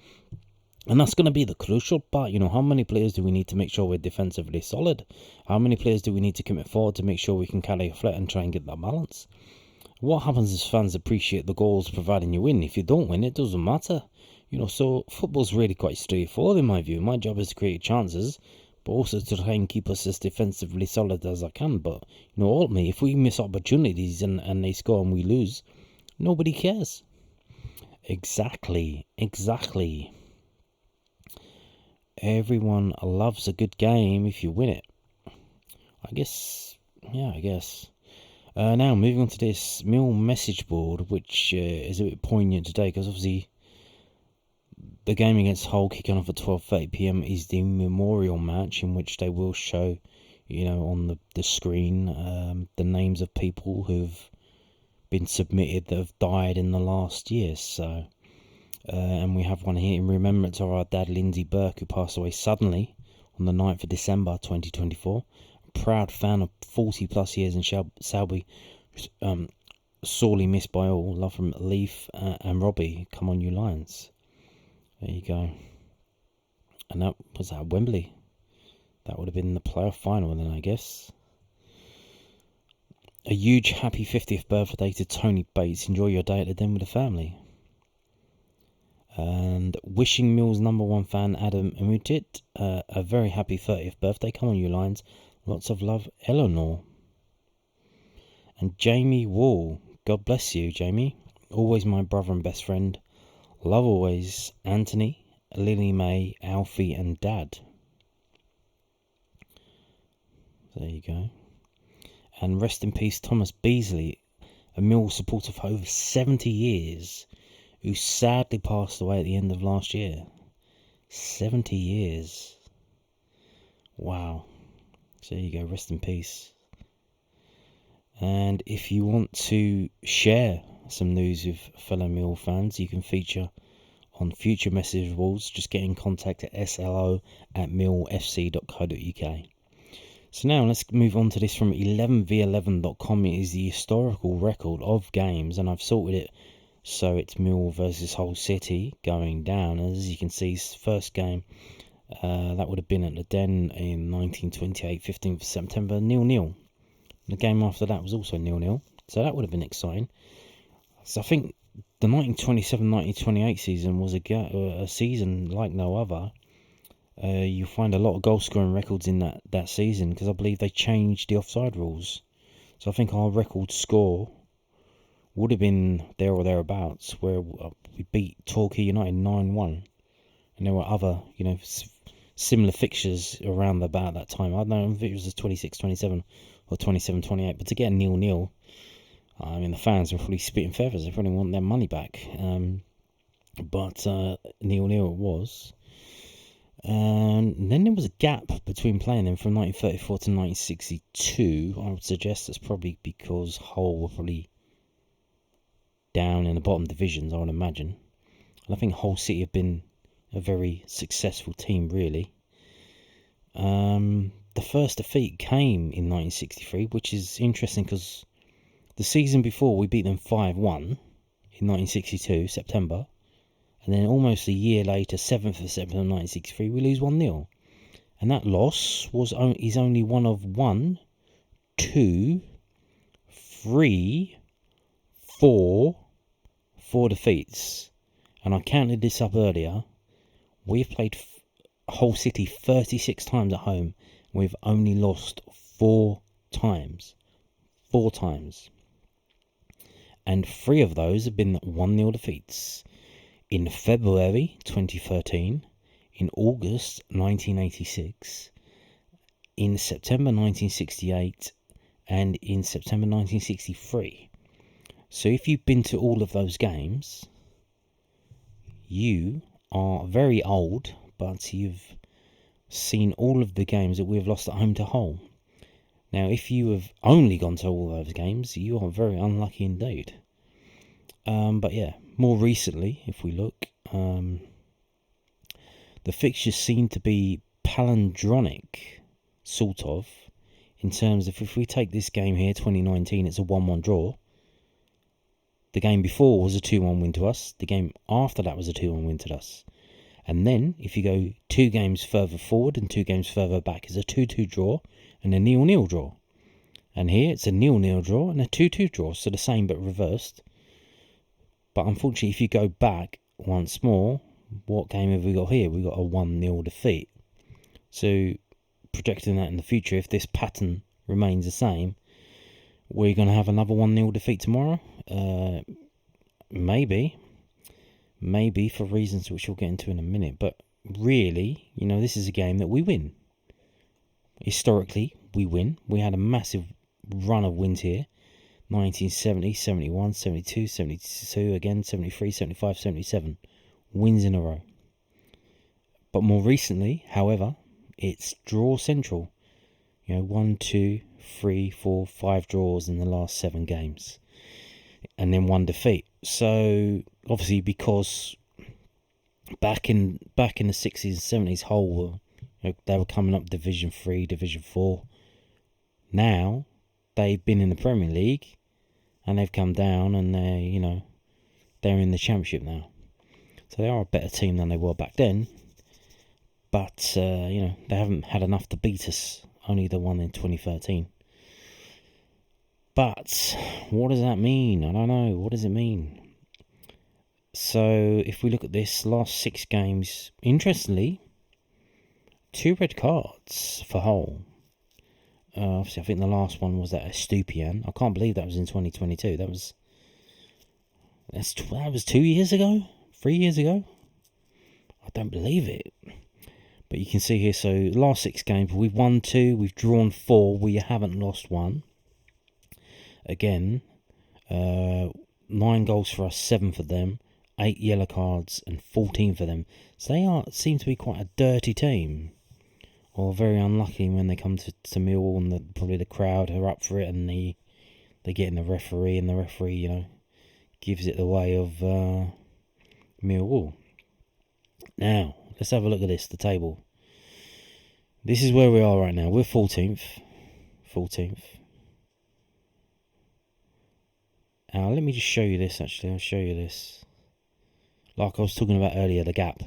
And that's going to be the crucial part. How many players do we need to make sure we're defensively solid? How many players do we need to commit forward to make sure we can carry a threat and try and get that balance? What happens is fans appreciate the goals providing you win. If you don't win, it doesn't matter. So football's really quite straightforward in my view. My job is to create chances, but also to try and keep us as defensively solid as I can. But, ultimately, if we miss opportunities and they score and we lose, Nobody cares. Exactly. Everyone loves a good game if you win it. I guess. Now, moving on to this Mill message board, which is a bit poignant today, because obviously the game against Hull kicking off at 12:30 p.m. is the memorial match, in which they will show, on the screen, the names of people who've been submitted that have died in the last year. So, and we have one here in remembrance of our dad, Lindsay Burke, who passed away suddenly on the 9th of December 2024. A proud fan of 40 plus years in Selby, sorely missed by all. Love from Leaf and Robbie. Come on, you Lions. There you go. And that was at Wembley. That would have been the playoff final then, I guess. A huge happy 50th birthday to Tony Bates. Enjoy your day at the den with the family. And wishing Mill's number one fan, Adam Amutit, a very happy 30th birthday. Come on, you Lions. Lots of love, Eleanor. And Jamie Wall. God bless you, Jamie. Always my brother and best friend. Love always, Anthony, Lily May, Alfie, and Dad. There you go. And rest in peace, Thomas Beasley, a Mill supporter for over 70 years, who sadly passed away at the end of last year. 70 years. Wow. So there you go, rest in peace. And if you want to share some news with fellow Mill fans, you can feature on future message boards. Just get in contact at slo@millfc.co.uk. So now let's move on to this from 11v11.com. It is the historical record of games, and I've sorted it so it's Mill versus Hull City going down. As you can see, first game, that would have been at the Den in 1928, 15th of September, 0-0. The game after that was also 0-0, so that would have been exciting. So I think the 1927-1928 season was a season like no other. You find a lot of goal scoring records in that season, because I believe they changed the offside rules. So I think our record score would have been there or thereabouts, where we beat Torquay United 9-1, and there were other similar fixtures around about that time. I don't know if it was 26-27 or 27-28, but to get a 0-0, I mean, the fans were probably spitting feathers. They probably want their money back. But 0-0 it was. And then there was a gap between playing them from 1934 to 1962. I would suggest that's probably because Hull were probably down in the bottom divisions, I would imagine. And I think Hull City have been a very successful team, really. The first defeat came in 1963, which is interesting because the season before we beat them 5-1 in 1962, September. And then almost a year later, 7th of September 1963, we lose 1-0. And that loss is only one of 1, 2, 3, 4 defeats. And I counted this up earlier. We've played Hull City 36 times at home. We've only lost 4 times. 4 times. And 3 of those have been 1-0 defeats. In February 2013, in August 1986, in September 1968, and in September 1963. So if you've been to all of those games, you are very old, but you've seen all of the games that we've lost at home to Hull. Now, if you have only gone to all those games, you are very unlucky indeed. But yeah, more recently, if we look, the fixtures seem to be palindromic, sort of, in terms of if we take this game here, 2019, it's a 1-1 draw. The game before was a 2-1 win to us. The game after that was a 2-1 win to us. And then, if you go 2 games further forward and 2 games further back, it's a 2-2 draw and a 0-0 draw. And here, it's a 0-0 draw and a 2-2 draw, so the same but reversed. But unfortunately, if you go back once more, what game have we got here? We've got a 1-0 defeat. So, projecting that in the future, if this pattern remains the same, we're going to have another 1-0 defeat tomorrow. maybe for reasons which we'll get into in a minute. But really, this is a game that we win. Historically, we win. We had a massive run of wins here. 1970, 71, 72, 72 again, 73, 75, 77. Wins in a row. But more recently, however, it's draw central. 1, 2, 3, 4, 5 draws in the last 7 games. And then 1 defeat. So, obviously, because back in the 60s and 70s, Hull they were coming up Division 3, Division 4. Now, they've been in the Premier League, and they've come down, and they're in the Championship now. So they are a better team than they were back then. But, they haven't had enough to beat us. Only the one in 2013. But, what does that mean? I don't know. What does it mean? So, if we look at this, last 6 games, interestingly, 2 red cards for Hull. Obviously, I think the last one was that Estupiñán. I can't believe that was in 2022. That was 2 years ago? 3 years ago? I don't believe it. But you can see here, so last 6 games, we've won 2, we've drawn 4, we haven't lost 1. Again, 9 goals for us, 7 for them, 8 yellow cards, and 14 for them. So they seem to be quite a dirty team. Or very unlucky when they come to Millwall, and probably the crowd are up for it, and they get in the referee, and the referee, gives it the way of Millwall. Now, let's have a look at this, the table. This is where we are right now. We're 14th. Now, let me just show you this, actually. I'll show you this. Like I was talking about earlier, the gap.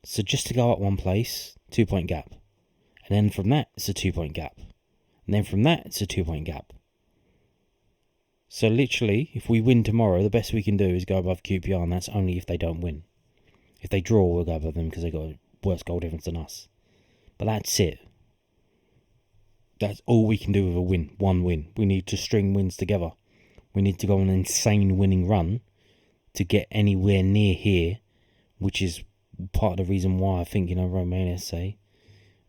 So just to go up one place, 2-point gap. And then from that, it's a 2-point gap. And then from that, it's a 2-point gap. So literally, if we win tomorrow, the best we can do is go above QPR, and that's only if they don't win. If they draw, we'll go above them because they've got a worse goal difference than us. But that's it. That's all we can do with a win. 1 win. We need to string wins together. We need to go on an insane winning run to get anywhere near here, which is part of the reason why I think, Romain Esses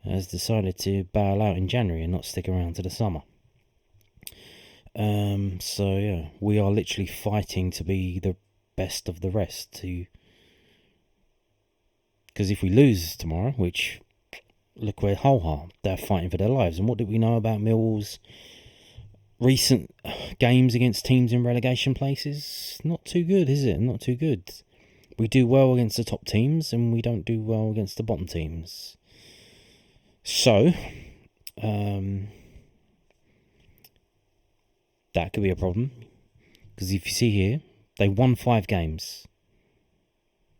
has decided to bail out in January and not stick around to the summer. So, yeah, we are literally fighting to be the best of the rest. Because if we lose tomorrow, which, look where Hull are, they're fighting for their lives. And what did we know about Millwall's recent games against teams in relegation places? Not too good, is it? Not too good. We do well against the top teams, and we don't do well against the bottom teams. So, that could be a problem. Because if you see here, they won 5 games.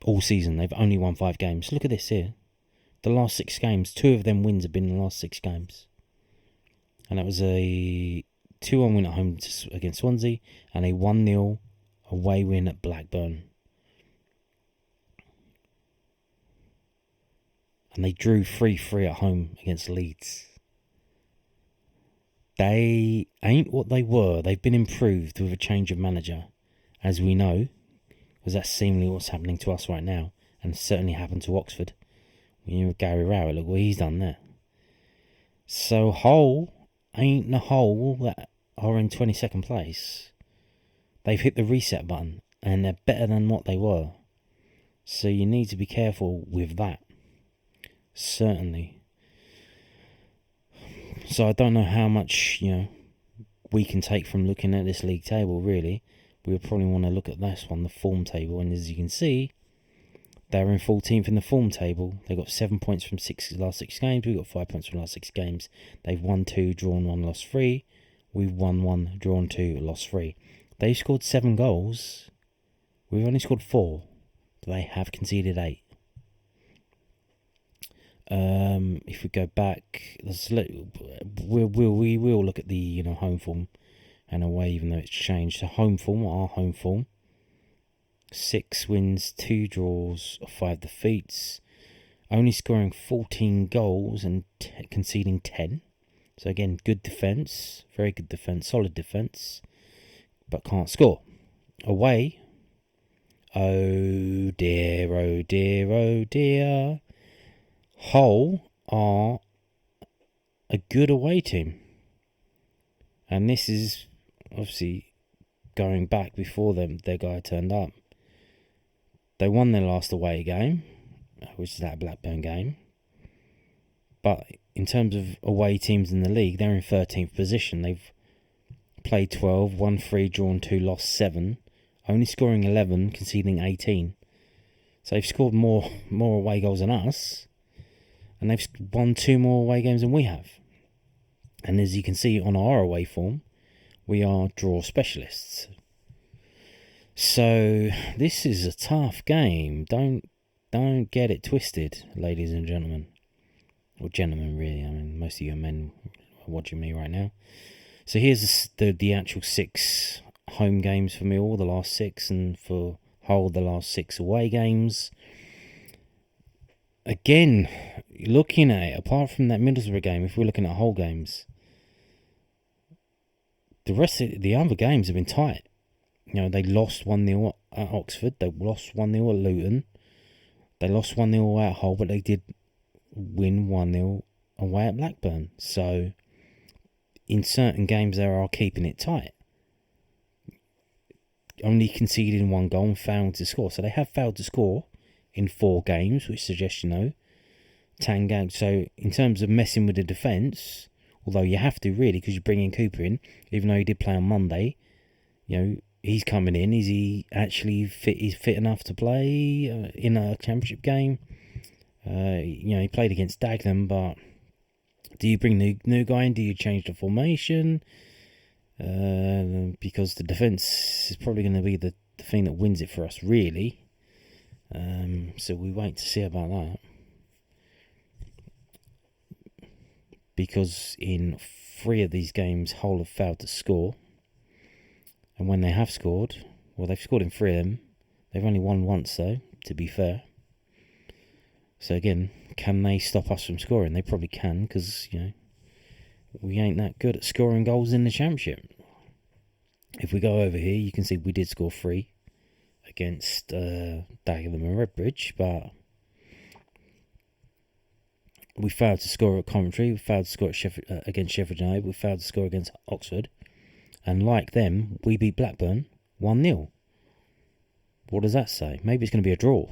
All season, they've only won 5 games. Look at this here. The last 6 games, 2 of them wins have been in the last 6 games. And that was a 2-1 win at home against Swansea and a 1-0 away win at Blackburn. And they drew 3-3 at home against Leeds. They ain't what they were. They've been improved with a change of manager, as we know, because that's seemingly what's happening to us right now, and certainly happened to Oxford. Gary Rowett, look what he's done there. So Hull ain't the Hull that are in 22nd place. They've hit the reset button, and they're better than what they were. So you need to be careful with that. Certainly. So I don't know how much, we can take from looking at this league table, really. We would probably want to look at this one, the form table. And as you can see, they're in 14th in the form table. They got 7 points from last 6 games. We've got 5 points from the last 6 games. They've won 2, drawn 1, lost 3. We've won 1, drawn 2, lost 3. They scored 7 goals. We've only scored 4. They have conceded 8. If we go back, we will look at the home form and away, even though it's changed. So our home form, 6 wins, 2 draws, 5 defeats, only scoring 14 goals and conceding 10. So again, good defence, very good defence, solid defence, but can't score. Away, Oh dear, oh dear, oh dear. Hull are a good away team. And this is obviously going back before their guy turned up. They won their last away game, which is that Blackburn game. But in terms of away teams in the league, they're in 13th position. They've played 12, won 3, drawn 2, lost 7. Only scoring 11, conceding 18. So they've scored more away goals than us. And they've won 2 more away games than we have. And as you can see on our away form, we are draw specialists. So this is a tough game. Don't get it twisted, ladies and gentlemen. Or gentlemen, really. I mean, most of you men are watching me right now. So here's the actual 6 home games for Millwall, the last 6, and for Hull, the last 6 away games. Again, looking at it, apart from that Middlesbrough game, if we're looking at Hull games, the rest of the other games have been tight. You know, they lost 1-0 at Oxford, they lost 1-0 at Luton, they lost 1-0 away at Hull, but they did win 1-0 away at Blackburn. So, in certain games, they are keeping it tight. Only conceding 1 goal and failing to score. So, they have failed to score in 4 games, which suggests, 10 games. So, in terms of messing with the defence, although you have to really, because you bring in Cooper in, even though he did play on Monday, he's coming in. Is he actually fit? He's fit enough to play in a championship game? He played against Dagenham, but do you bring the new guy in? Do you change the formation? Because the defence is probably going to be the thing that wins it for us, really. So we wait to see about that. Because in 3 of these games, Hull have failed to score. And when they have scored, well, they've scored in 3 of them. They've only won once, though, to be fair. So again, can they stop us from scoring? They probably can, because, we ain't that good at scoring goals in the Championship. If we go over here, you can see we did score 3 against Dagenham and Redbridge, but we failed to score at Coventry, we failed to score at against Sheffield United, we failed to score against Oxford, and like them, we beat Blackburn 1-0. What does that say? Maybe it's going to be a draw.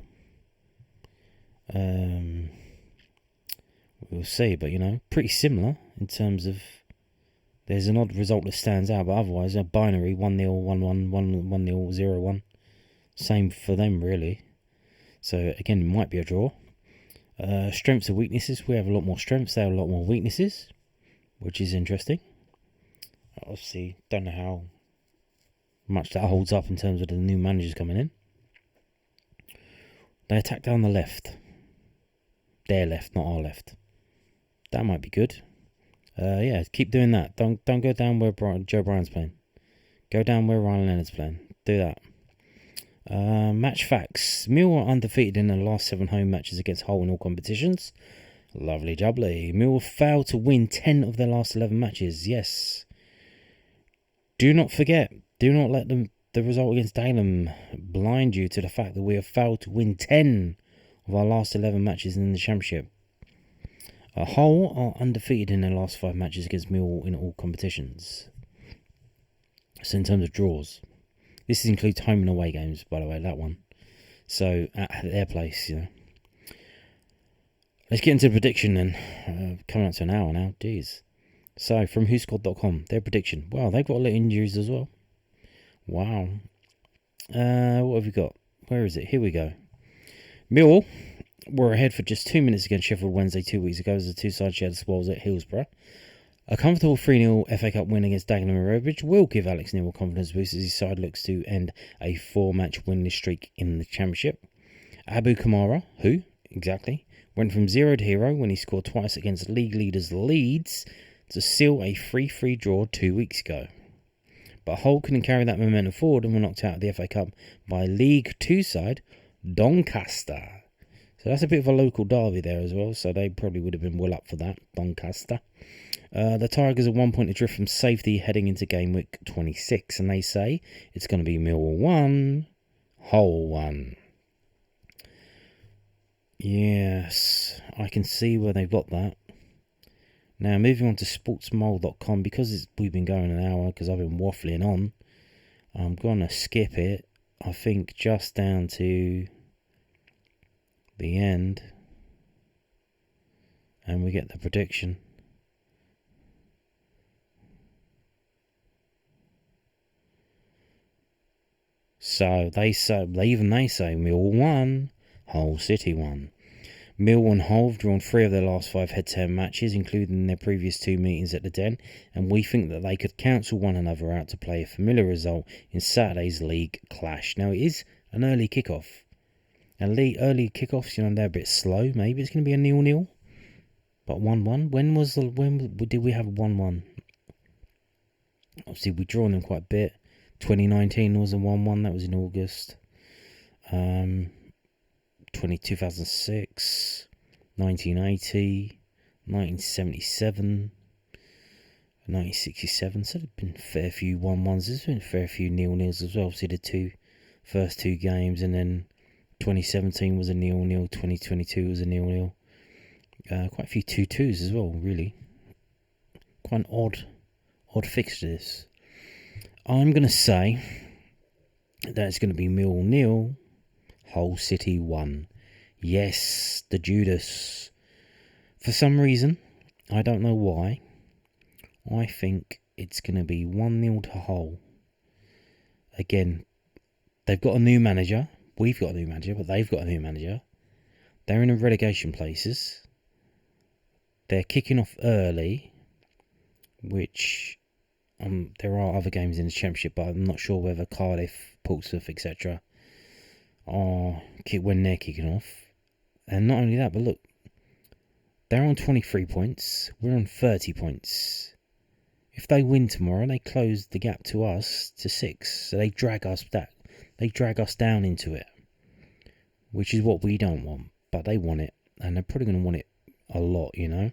We'll see, but pretty similar in terms of there's an odd result that stands out, but otherwise a binary 1-0, 1-1, 1-0, 0-1. Same for them, really. So again, it might be a draw. Strengths and weaknesses. We have a lot more strengths, they have a lot more weaknesses, which is interesting. Obviously, don't know how much that holds up in terms of the new managers coming in. They attack down the left. Their left, not our left. That might be good. Keep doing that. Don't go down where Joe Bryan's playing. Go down where Ryan Leonard's playing. Do that. Match facts. Millwall are undefeated in their last 7 home matches against Hull in all competitions. Lovely jubbly. Millwall failed to win 10 of their last 11 matches. Yes. Do not forget. Do not let the result against Dagenham blind you to the fact that we have failed to win 10 of our last 11 matches in the Championship. Hull are undefeated in their last 5 matches against Millwall in all competitions. So in terms of draws, this includes home and away games, by the way, that one. So at their place, Let's get into the prediction then. Coming up to an hour now, jeez. So from whoscored.com, their prediction. Wow, they've got a lot of injuries as well. Wow. What have we got? Where is it? Here we go. Millwall were ahead for just 2 minutes against Sheffield Wednesday 2 weeks ago as the two sides shared the spoils at Hillsborough. A comfortable 3-0 FA Cup win against Dagenham and Redbridge will give Alex Neil a confidence boost as his side looks to end a 4-match winless streak in the Championship. Abu Kamara, who, exactly, went from 0 to hero when he scored twice against league leaders Leeds to seal a 3-3 draw 2 weeks ago. But Hull couldn't carry that momentum forward and were knocked out of the FA Cup by League 2 side Doncaster. So that's a bit of a local derby there as well, so they probably would have been well up for that, Doncaster. The Tigers are 1 point adrift from safety heading into game week 26, and they say it's going to be Millwall 1, Hull 1. Yes, I can see where they've got that. Now, moving on to sportsmole.com, because we've been going an hour, because I've been waffling on, I'm going to skip it, I think, just down to the end, and we get the prediction. So, they say Millwall 1, Hull City 1. Millwall and Hull have drawn 3 of their last 5 head-to-head matches, including their previous 2 meetings at the Den, and we think that they could cancel one another out to play a familiar result in Saturday's league clash. Now, it is an early kickoff. And early kickoffs, they're a bit slow. Maybe it's going to be a 0-0. But 1-1. When did we have a 1-1? Obviously, we've drawn them quite a bit. 2019 was a 1-1. That was in August. 2006, 1980, 1977, 1967. So there's been a fair few 1-1s. There's been a fair few 0-0s as well. Obviously, the first two games, and then 2017 was a 0-0. 2022 was a 0-0. Quite a few 2-2s as well, really. Quite an odd fixture this. I'm going to say that it's going to be Millwall 0, Hull City 1. Yes, the Judas. For some reason, I don't know why, I think it's going to be 1-0 to Hull. Again, they've got a new manager. We've got a new manager, but they've got a new manager. They're in the relegation places. They're kicking off early, which there are other games in the Championship, but I'm not sure whether Cardiff, Portsmouth, etc. are when they're kicking off. And not only that, but look, they're on 23 points. We're on 30 points. If they win tomorrow, they close the gap to us to 6. So they drag us down into it, which is what we don't want. But they want it, and they're probably going to want it a lot, And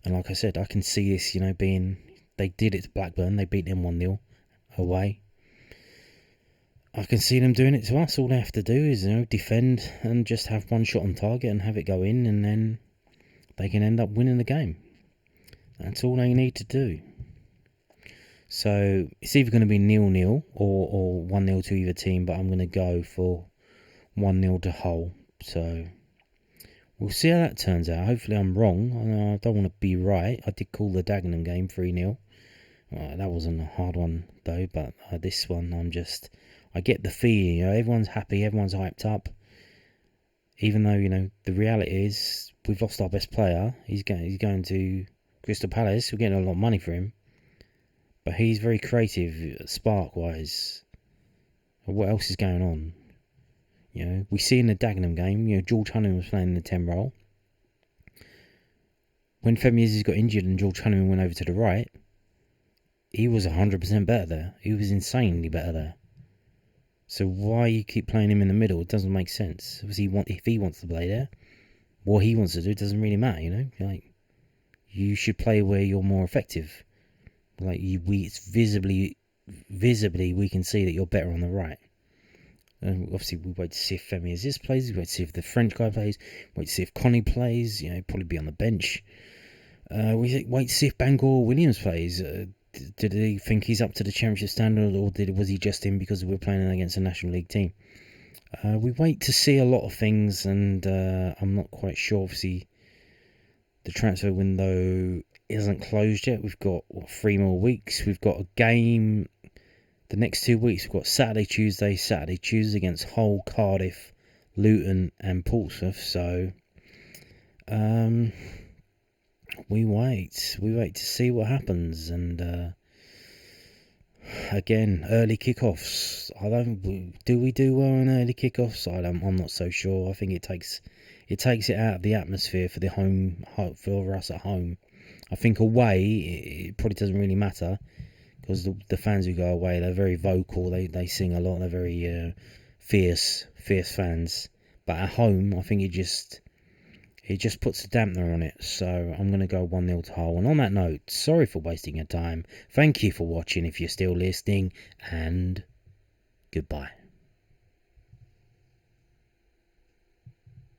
like I said, I can see this, being... They did it to Blackburn. They beat them 1-0 away. I can see them doing it to us. All they have to do is, defend and just have one shot on target and have it go in, and then they can end up winning the game. That's all they need to do. So it's either going to be 0-0 or 1-0 to either team, but I'm going to go for 1-0 to Hull. So we'll see how that turns out. Hopefully I'm wrong. I don't want to be right. I did call the Dagenham game 3-0. That wasn't a hard one though, but this one I get the feeling, everyone's happy, everyone's hyped up. Even though, the reality is we've lost our best player. He's going to Crystal Palace. We're getting a lot of money for him. But he's very creative, spark-wise. What else is going on? We see in the Dagenham game, George Hunham was playing in the 10 role. When Femi Aziz got injured and George Hunham went over to the right, he was 100% better there. He was insanely better there. So why you keep playing him in the middle? It doesn't make sense. Obviously, if he wants to play there, what he wants to do, it doesn't really matter, you should play where you're more effective. It's visibly we can see that you're better on the right. And obviously, we wait to see if Femi Aziz plays. We wait to see if the French guy plays. Wait to see if Connie plays. Probably be on the bench. We wait to see if Bangor Williams plays. Did he think he's up to the Championship standard, or was he just in because we're playing against a National League team? We wait to see a lot of things, and I'm not quite sure. Obviously, the transfer window isn't closed yet. We've got 3 more weeks. We've got a game the next 2 weeks. We've got Saturday, Tuesday against Hull, Cardiff, Luton and Portsmouth. So we wait to see what happens. And again, early kickoffs. Do we do well in early kickoffs? I'm not so sure. I think it takes it out of the atmosphere for for us at home. I think away it probably doesn't really matter, because the fans who go away, they're very vocal. They sing a lot. They're very fierce fans. But at home, I think it just puts a dampener on it. So I'm going to go 1-0 to Hull. And on that note, sorry for wasting your time. Thank you for watching if you're still listening, and goodbye.